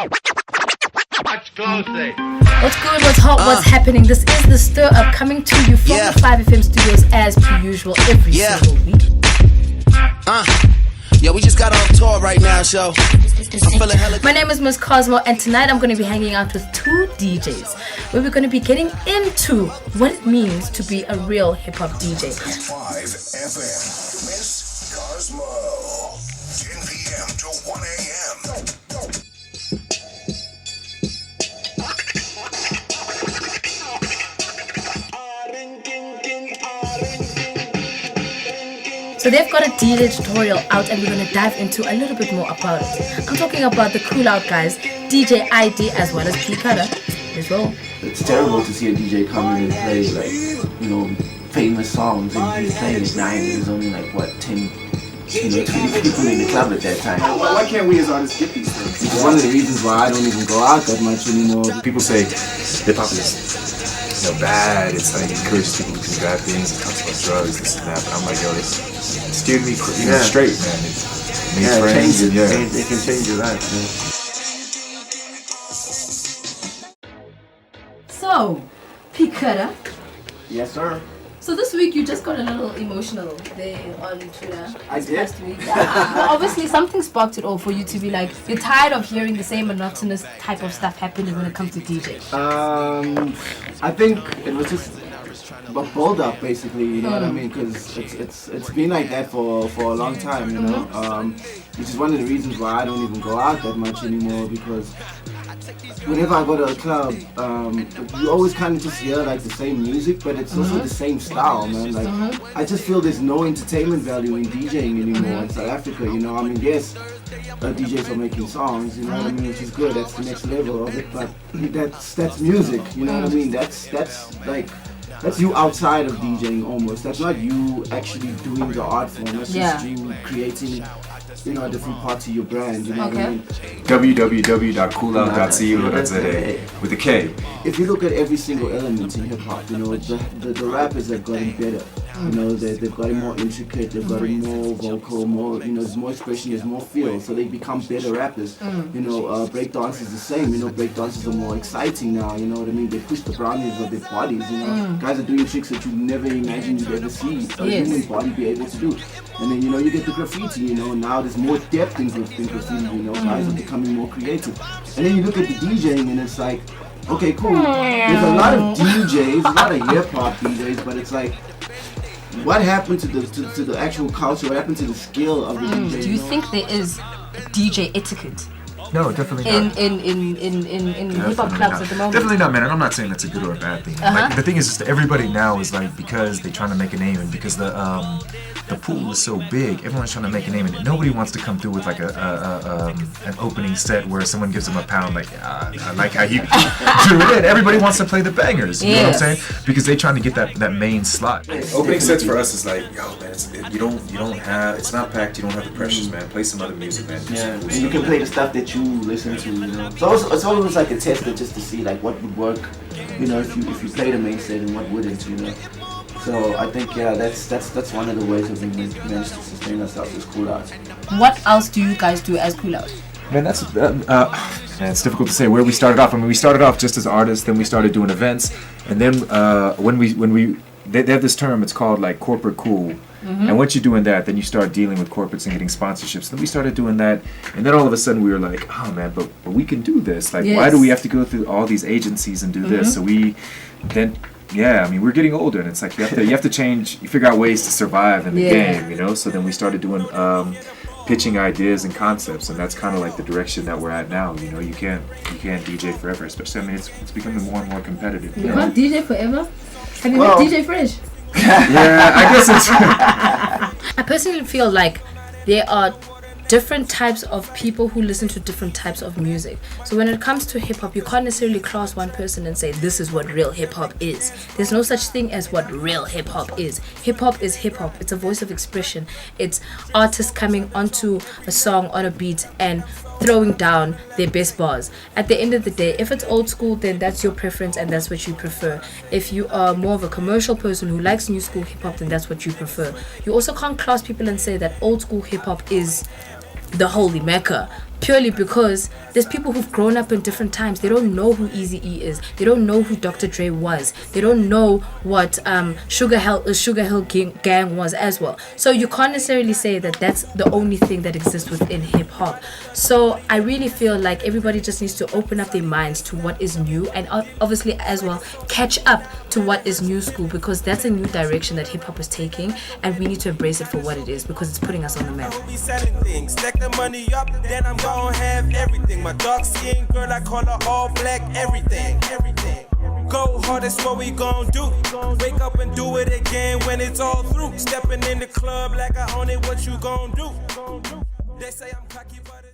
Watch closely. What's good, what's hot, what's happening? This is the Stir Up coming to you from the 5FM studios as per usual every single week. Yeah, we just got on tour right now, so I'm feeling hella. My name is MsCosmo, and tonight I'm going to be hanging out with two DJs where we're going to be getting into what it means to be a real hip-hop DJ. 5FM, MsCosmo, 10 p.m. to 1 a.m. So they've got a DJ tutorial out, and we're going to dive into a little bit more about it. I'm talking about the Cool Out guys, DJ ID as well as P-Kuttah as well. It's terrible to see a DJ come in and play like, famous songs, and he's playing at 9 and there's only like 10, 20 people in the club at that time. Why can't we as artists get these things? It's one of the reasons why I don't even go out that much anymore. People say hip-hop is bad, it's like encourages people to do bad things, it talks about drugs, this and that, but I'm like, yo, it's steered me straight, man. It can change your life, man. So, P-Kuttah. Yes, sir. So this week you just got a little emotional there on Twitter. I did? Last week. Well, obviously something sparked it all for you to be like, you're tired of hearing the same monotonous type of stuff happening when it comes to DJ. I think it was just a build up, basically, you know what I mean? Because it's been like that for a long time, you know? Which is one of the reasons why I don't even go out that much anymore, because whenever I go to a club, you always kind of just hear like the same music, but it's also the same style, man. Like, I just feel there's no entertainment value in DJing anymore in South Africa, you know? I mean, yes, DJs are making songs, you know what I mean, which is good, that's the next level of it, but that's music, you know what I mean? That's you outside of DJing almost. That's not you actually doing the art form, that's just you creating, a different part to your brand, you know what I mean? www.coolout.co.za with a K. If you look at every single element in hip-hop, the rappers have gotten better. They've gotten more intricate, they've gotten more vocal, there's more expression, there's more feel, so they become better rappers. Breakdance is the same, breakdancers are more exciting now, you know what I mean? They push the boundaries of their bodies, Guys are doing tricks that you never imagined you'd ever see a human body be able to do. And then, you get the graffiti, now there's more depth in graffiti, guys are becoming more creative. And then you look at the DJing and it's like, okay, cool, there's a lot of DJs, a lot of hip-hop DJs, but it's like, what happened to the actual culture? What happened to the skill of the DJ? Do you think there is DJ etiquette? No, definitely not. In hip-hop clubs at the moment? Definitely not, man. And I'm not saying that's a good or a bad thing. Like, the thing is just everybody now is like, because they're trying to make a name and because the pool is so big, everyone's trying to make a name, and nobody wants to come through with like an opening set where someone gives them a pound, like I like how you drew it in. Everybody wants to play the bangers, you know what I'm saying? Because they're trying to get that main slot. Opening sets for us is like, yo, man, it's not packed. You don't have the pressures, man. Play some other music, man. And you can play the stuff that you listen to, So it's always like a tester just to see like what would work, if you play the main set and what wouldn't, So I think that's one of the ways that we managed to sustain ourselves as Cool Out. What else do you guys do as Cool Out? Man, it's difficult to say where we started off. I mean, we started off just as artists, then we started doing events, and then they have this term, it's called like corporate cool. And once you're doing that, then you start dealing with corporates and getting sponsorships. Then we started doing that, and then all of a sudden we were like, oh man, but we can do this. Like, why do we have to go through all these agencies and do this? So we're getting older, and it's like you have to change. You figure out ways to survive in the game, So then we started doing pitching ideas and concepts, and that's kind of like the direction that we're at now. You can't DJ forever, especially. I mean, it's becoming more and more competitive. You can't DJ forever. Have you met DJ Fresh? Yeah, I guess it's. I personally feel like there are different types of people who listen to different types of music. So when it comes to hip-hop, you can't necessarily class one person and say this is what real hip-hop is. There's no such thing as what real hip-hop is. Hip-hop is hip-hop. It's a voice of expression. It's artists coming onto a song on a beat and throwing down their best bars. At the end of the day, if it's old school, then that's your preference and that's what you prefer. If you are more of a commercial person who likes new school hip-hop, then that's what you prefer. You also can't class people and say that old school hip-hop is the holy mecca, purely because there's people who've grown up in different times. They don't know who Eazy-E is. They don't know who Dr. Dre was. They don't know what Sugar Hill Gang was as well. So you can't necessarily say that that's the only thing that exists within hip-hop. So I really feel like everybody just needs to open up their minds to what is new, and obviously as well catch up to what is new school, because that's a new direction that hip-hop is taking, and we need to embrace it for what it is, because it's putting us on the map. Be selling things, stack the money up, then I'm gonna have everything. My dark skin girl, I call her all black, everything. Go hard, that's what we gon' do. Wake up and do it again when it's all through. Stepping in the club like I own it, what you gon' do? They say I'm cocky, but